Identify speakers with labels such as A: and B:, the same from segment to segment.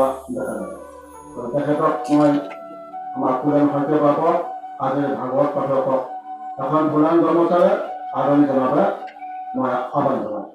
A: কৰা দেখা যায়। তেখেতক মই আমাৰ পুৰাণ সৈতে পাব আজিৰ ভাগৱত পাঠকক এখন পুৰাণ কৰ্মচাৰে আদৰণি জনাবলৈ মই আহ্বান জনাম।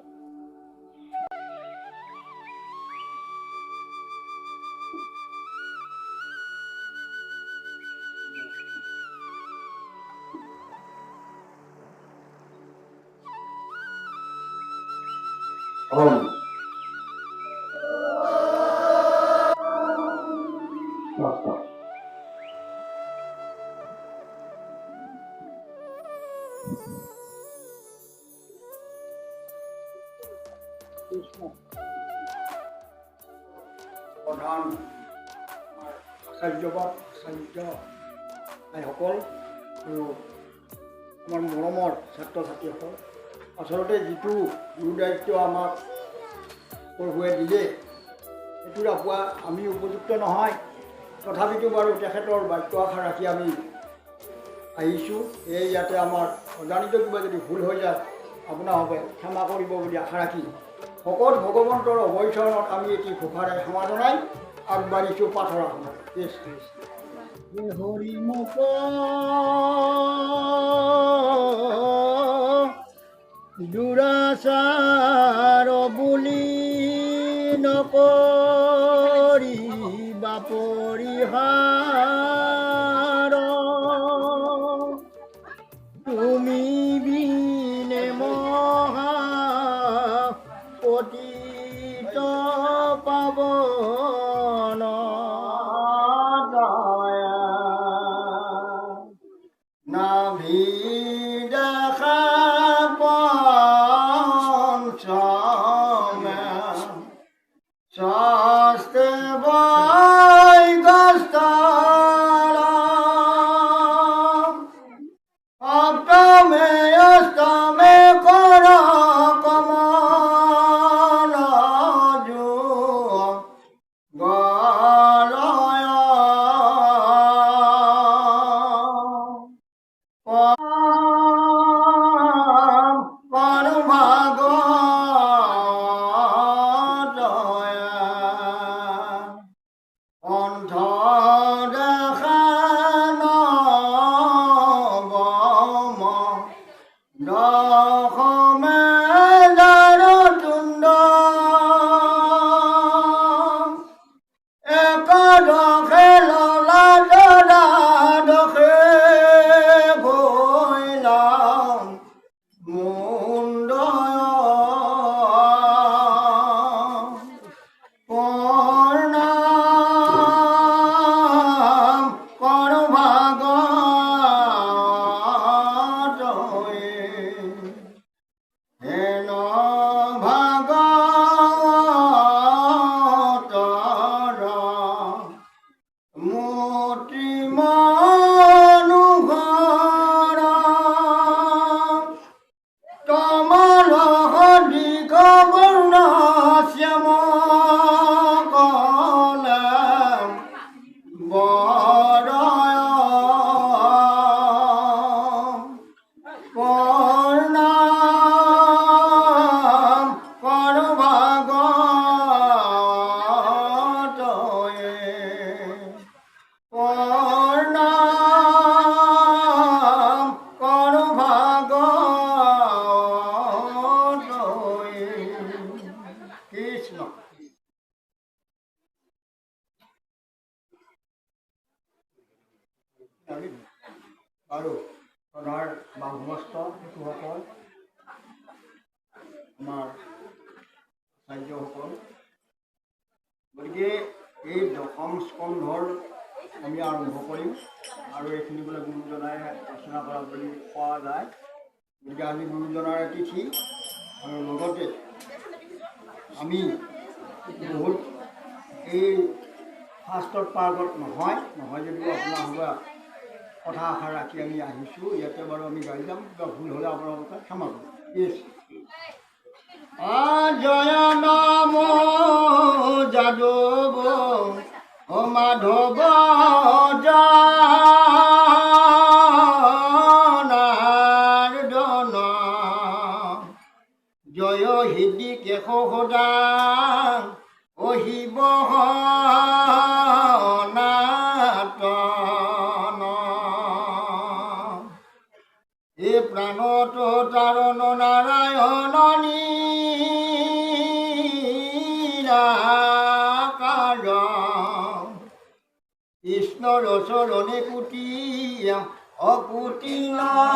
B: প্ৰধান আচাৰ্যবাদ আচাৰ্য আইসকল আৰু আমাৰ মৰমৰ ছাত্ৰ ছাত্ৰীসকল, আচলতে যিটো গুৰু দায়িত্ব আমাক প্ৰভুৱে দিলে সেইটোৰ আপোৱা আমি উপযুক্ত নহয়, তথাপিতো বাৰু তেখেতৰ বাক্য আশা ৰাখি আমি আহিছোঁ। এই ইয়াতে আমাৰ অজানিত কিবা যদি ভুল হৈ যায় আপোনালোকে ক্ষমা কৰিব বুলি আশা ৰাখি ভকত ভগৱন্তৰ অৱচৰণত আমি এটি ঘোষাৰে সেৱা জনাই আগবাঢ়িছোঁ পাঠৰ আসনত। হৰি মুখ দুৰাচাৰ বুলি নকৰি বাপৰিহাৰ তুমি বিনে মহা পতিত পাৱন দয়া নাভি দেখা পঞ্চমে শাস্তে বৈ গস্তাৰ অষ্টমে অষ্টমে কৰ কমল গলয় পৰভাগ অন্ধ দেখা নবম দশমে দাৰুতুণ্ড একাদশে ললাট দ্বাদশে ভৈলাম মুণ্ড প্ৰণাম কৰ ভাগত হেন ভাগতৰ মূৰ্তি মনোহৰ কমল দীঘ বৰ্ণ শ্যাম কলে বৰয় প্ৰণাম কৰ ভাগত প্ৰণাম কৰ ভাগত কৃষ্ণ। আৰু সদাৰ বাংমস্ত শিশুসকল, আমাৰ আচাৰ্যসকল, গতিকে এই দশম স্কন্ধৰ আমি আৰম্ভ কৰিম আৰু এইখিনি বোলে গুৰুজনাই ৰচনা কৰা বুলি কোৱা যায়। গতিকে আজি গুৰুজনাৰ তিথি আৰু লগতে আমি বহুত এই ফাৰ্ষ্টত পাৰ্গত নহয় যদিও আপোনালোকে কথা আশা ৰাখি আমি আহিছোঁ। ইয়াতে বাৰু আমি গাড়ী যাম, কিবা ভুল হ'লে আপোনালোকে ক্ষমা কৰিব। জয় নম যাদৱ মাধৱ জনাৰ্দন জয় হৃদি কেশ সদা অ শিৱ অৱতাৰণ নাৰায়ণ নিৰাকাৰ কৃষ্ণৰ চৰণে কোটি অকুটি নমস্কাৰ।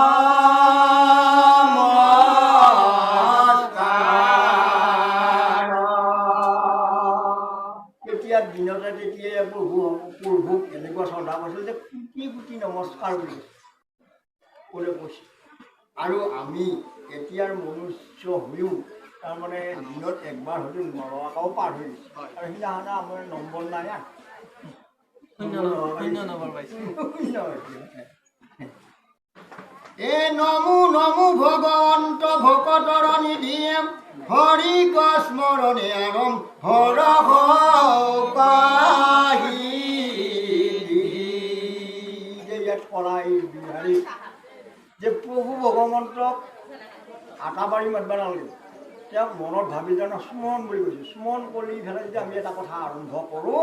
B: তেতিয়া দিনতে তেতিয়াই প্ৰভুক এনেকুৱা শ্ৰদ্ধা কৰিছিল যে কোটি কোটি নমস্কাৰ বুলি ক'লে কৈছে। আৰু আমি এতিয়াৰ মনুষ্য হৈও তাৰমানে দিনত একবাৰ হয়তো নৰকাও পাৰ হৈ গৈছে। আৰু সেইদিনাখনে আমাৰ নম্বৰ নাই এ নমো নমো ভগৱন্ত ভকতৰ নিধিয়ে হৰি স্মৰণে আৰম হৰ যে ইয়াত কৰা এই বিহাৰী যে প্ৰভু ভগৱন্তক আটাবাৰী মাতিব নালাগে, তেওঁক মনত ভাবি জানো স্মৰণ বুলি কৈছে। স্মৰণ কৰি পেলাই যদি আমি এটা কথা আৰম্ভ কৰোঁ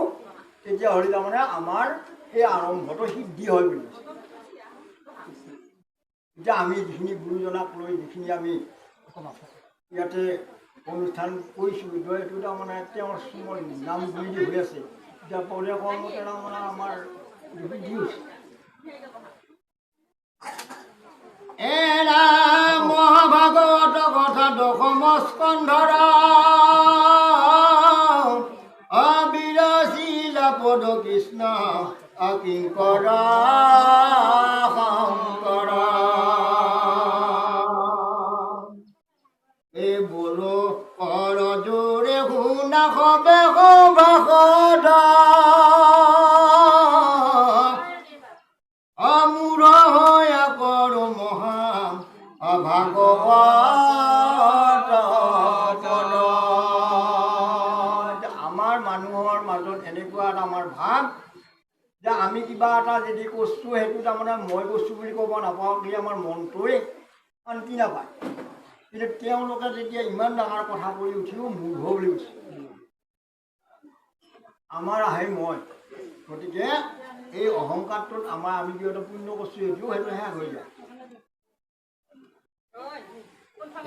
B: তেতিয়াহ'লে তাৰমানে আমাৰ সেই আৰম্ভটো সিদ্ধি হয় বুলি কৈছে। এতিয়া আমি যিখিনি গুৰুজনাক লৈ যিখিনি আমি ইয়াতে অনুষ্ঠান কৰিছোঁ, এইটো তাৰমানে তেওঁৰ স্মৰণ নাম গুৰি দি হৈ আছে। এতিয়া পৰ্যায় কৰ্মতে তাৰমানে আমাৰ সিদ্ধি হৈছে। এৰা মহাভাগৱত কথা দশম স্কন্ধৰ অবিৰচিলা পদ কৃষ্ণ অকিংকৰ শংকৰ। এই বোলো কৰ জোৰে শুনা সবে সভাসদ অমূঢ় হৈ কৰো মহা ভাগৱত পদ। আমাৰ মানুহৰ মাজত এনেকুৱা এটা আমাৰ ভাৱ যে আমি কিবা এটা যদি কৈছোঁ সেইটো তাৰমানে মই কৈছোঁ বুলি ক'ব নাপাওঁ বুলি আমাৰ মনটোৱে শান্তি নাপায়। কিন্তু তেওঁলোকে যেতিয়া ইমান ডাঙৰ কথা কৰি উঠিও মূৰ্খ বুলি কৈছে, আমাৰ আহে মই। গতিকে এই অহংকাৰটোত আমি যিহেতু পুণ্য কৰিছোঁ এইটোও সেইটো শেষ হৈ যায়।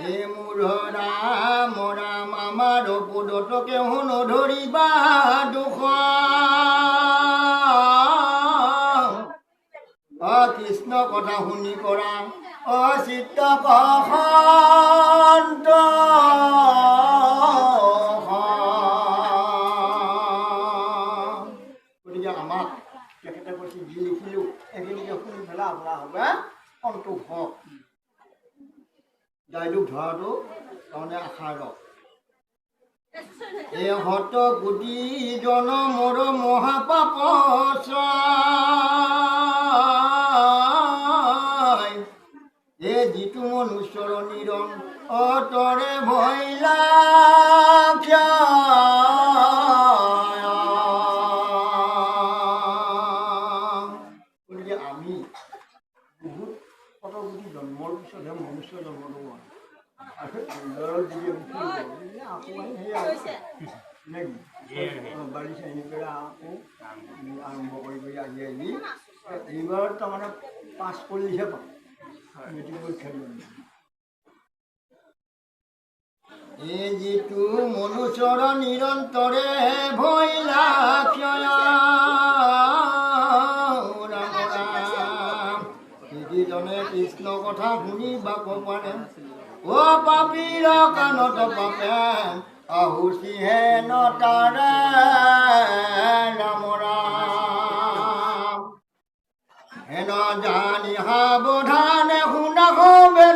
B: হে মোৰ ৰাম ৰাম আমাৰ পদতকে নধৰিবা দুখ কৃষ্ণ কথা শুনি কৰা অচিত্ত কন্ত। গতিকে আমাক তেখেতে কৈছে যি লিখিলোঁ সেইখিনিকে শুনি পেলাই আপোনাৰ হবে সন্তোষ হওক। দায়দুখ ধৰাটো তাৰমানে আশাৰ ৰস। এ হত কোটি জনমৰ মহাপাপ এ যিটো মনুষ্যৰ নিৰণ অতৰে ভৈলা গতিকে আমি বহুত শতকোটি জন্মৰ পিছতহে মনুষ্য জন্ম ল'ব আৰু আকৌ বাৰী চাৰি পেলাই আকৌ আৰম্ভ কৰি আহি এইবাৰত তাৰমানে পাছ কৰিলেহে পাম মেট্ৰিক পৰীক্ষা দিব। এই যিটো মনুষ্যৰ নিৰন্তৰে ভৈলা যিজনে কৃষ্ণ কথা শুনিবাক পাৰে অ পাপীৰ কাণত পাপে আহুচিহে নতাৰে ৰাম ৰাম। হেন জানি সাৱধানে শুনা হবে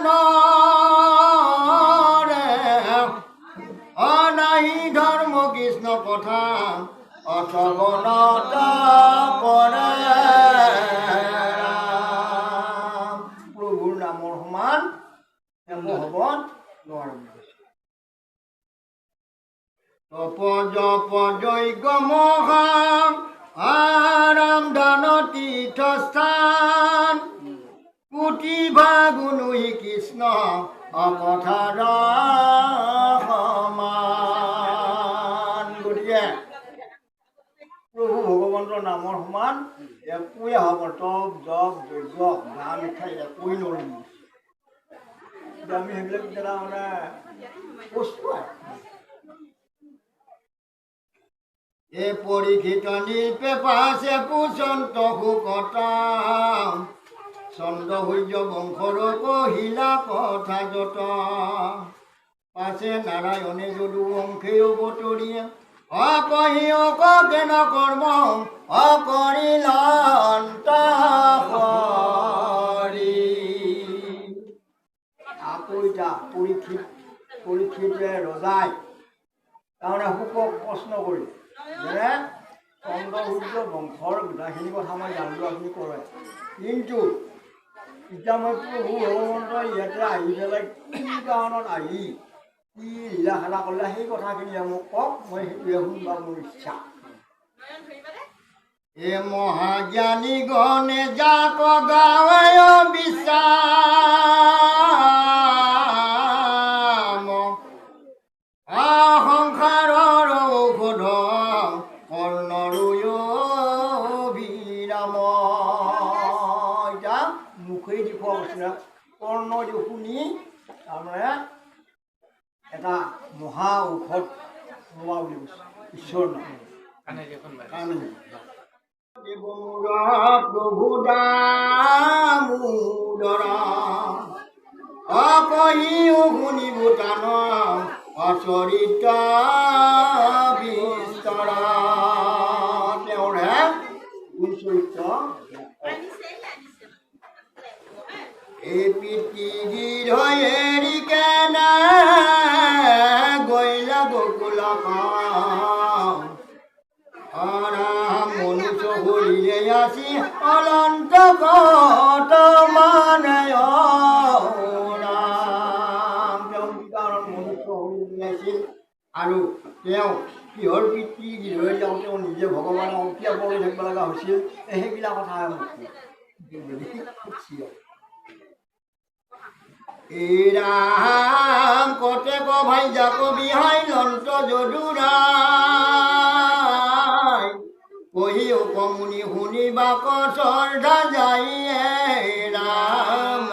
B: অনাহি ধৰ্ম কৃষ্ণ কথা অশ্ৰৱণত কৰে। প্ৰভুৰ নামৰ সমান একো হ'ব নোৱাৰে। তপ জপ যজ্ঞ মহা আৰাম দান তীৰ্থস্থান কোটি ভাগুনুহি কৃষ্ণ অকথাৰ সমান। গতিকে প্ৰভু ভগৱন্তৰ নামৰ সমান একোৱে হ'ব তপ জপ যজ্ঞ দান খাই একোৱেই নল'ব। এতিয়া আমি সেইবিলাক এটা মানে বস্তু
C: এ পৰীক্ষিত নীলপে পাছে পুচন্ত সুকতা চন্দ্ৰ সূৰ্য বংশৰ কহিলা কথা যত পাছে নাৰায়ণে যদু বংশে অৱতৰিয়ে অকহি অকে নকৰ্ম অকৰিল
B: আকৌ এতিয়া পৰীক্ষিতে ৰজাই তাৰমানে শুকক প্ৰশ্ন কৰিলে যে চন্দ্ৰ সূৰ্য বংশৰ গোটাখিনি কথা মই জানিলোঁ আপুনি কৰে কিন্তু এতিয়া মই প্ৰভু ভগৱন্ত ইয়াতে আহি পেলাই কি কাৰণত আহি কি লীলা খেলা কৰিলে সেই কথাখিনি মোক কওক মই সেইটোৱে শুনিব মোৰ ইচ্ছা
C: এ মহাজ্ঞানী গণে যাক গাৱায় বিশ্বাম সংসাৰৰ ঔষধ কৰ্ণৰয় বিৰাম এতিয়া
B: মুখেই দেখুওৱা বস্তু কৰ্ণ দি শুনি তাৰমানে এটা মহা ঔষধ লোৱা বুলি কৈছে ঈশ্বৰ নহয়
C: প্ৰভু দামোদৰ অকহিও শুনিব টান অচৰিত বিস্তৰ তেওঁৰহে
B: কোন চৰিত্ৰ
C: এই পৃথিৱীৰ এৰি কেনে গৈলা গকুল মনুষ্য শৰীৰে আছি অনন্ত মানে
B: মনুষ্য শৰীৰ আছিল
C: আৰু তেওঁ
B: কিহৰ পিতৃ গৃহলৈ যাওঁ তেওঁ নিজে ভগৱানক অংকীয়া কৰি থাকিব লগা হৈছিল সেইবিলাক কথা
C: এই ৰাম কতে ভাই যাক বিহাই লন্ত যদুৰাই কহি কমুনি শুনিবা কৰ্ধা যাই ৰাম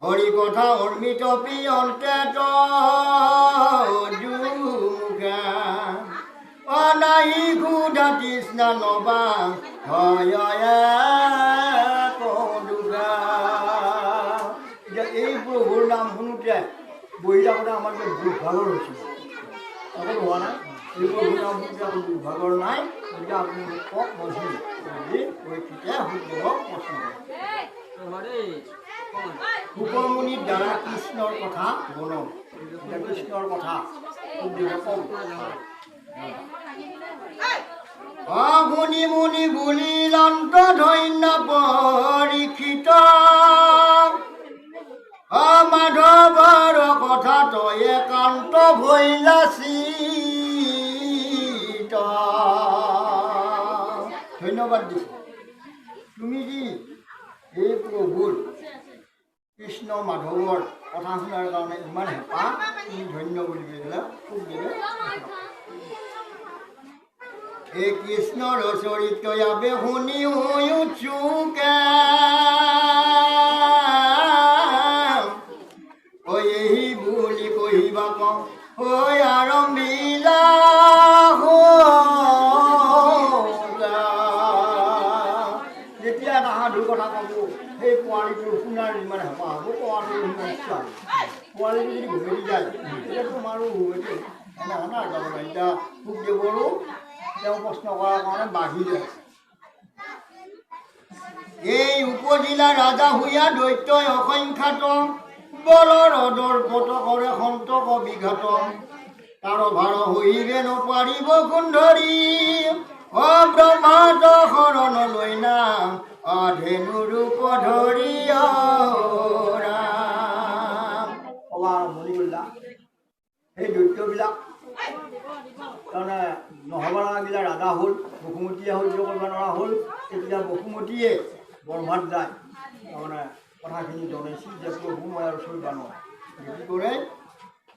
C: হৰি কথা অৰ্মিত পিয়ন্তে যুমুখা অনাহি ক্ষুধা তৃষ্ণা নবা হয়
B: এই প্ৰভুৰ নাম শুনোতে বহি থাকোঁতে আমাৰ যে দুৰ্ভাগৰ হৈছিল আকৌ হোৱা নাই এই প্ৰভুৰ নাম শুনোতে আকৌ দুৰ্ভাগৰ নাই গতিকে আপুনি মোক কওক মই পৰীক্ষিতে শুদ্ধক প্ৰশ্ন
C: সুকমুনিৰ দ্বাৰা কৃষ্ণৰ কথা বনাওঁ
B: কৃষ্ণৰ কথা
C: শুনি মুনি বুলি লন্ত ধন্য পৰীক্ষিত মাধৱৰ কথা তই একান্ত ভৈলা চিত ধন্যবাদ দিছোঁ তুমি যি এই প্ৰভুৰ কৃষ্ণ মাধৱৰ কথা শুনাৰ কাৰণে ইমান হেঁপাহ তুমি ধন্য বুলি পেলাই খুব দিলে এই কৃষ্ণৰ চৰিত্ৰ আবে শুনি উচুকে এই বুলি কহিবা কওঁ হৈ আৰম্ভিলা
B: যেতিয়া এটা সাধুৰ কথা ক'ব সেই পোৱালিটোৰ শুনাৰ ইমান হেঁপাহ হ'ব পোৱালিটোৰ ইমান ইচ্ছা পোৱালিটো যদি ঘূৰি যায় তেতিয়া তোমাৰো এনেধৰণৰ যাব নাই এতিয়া সুখদেৱৰো তেওঁ প্ৰশ্ন কৰাৰ কাৰণে বাঢ়ি যায়
C: এই উপজিলা ৰাজা হুয়া দৈত্যই অসংখ্যাত বলৰ দৰ্পত কৰে সন্তক বিঘাত তাৰ ভাৰ হৈবে নপাৰিব কুন্ধৰি অব্ৰহ্মাত শৰণ লৈ নাম অধেনু ৰূপ ধৰি
B: ক'বা আৰম্ভণি কৰিলা সেই দৈত্যবিলাক তাৰমানে নহ'ব লগাবিলাক ৰাজা হ'ল বসুমতীয়ে সহ্য কৰিব নোৱাৰা হ'ল তেতিয়া বসুমতীয়ে বৰমাত যায় তাৰমানে কথাখিনি জনাইছিল যে প্ৰভু মই আৰু চলিব নোৱাৰোঁ কি কৰে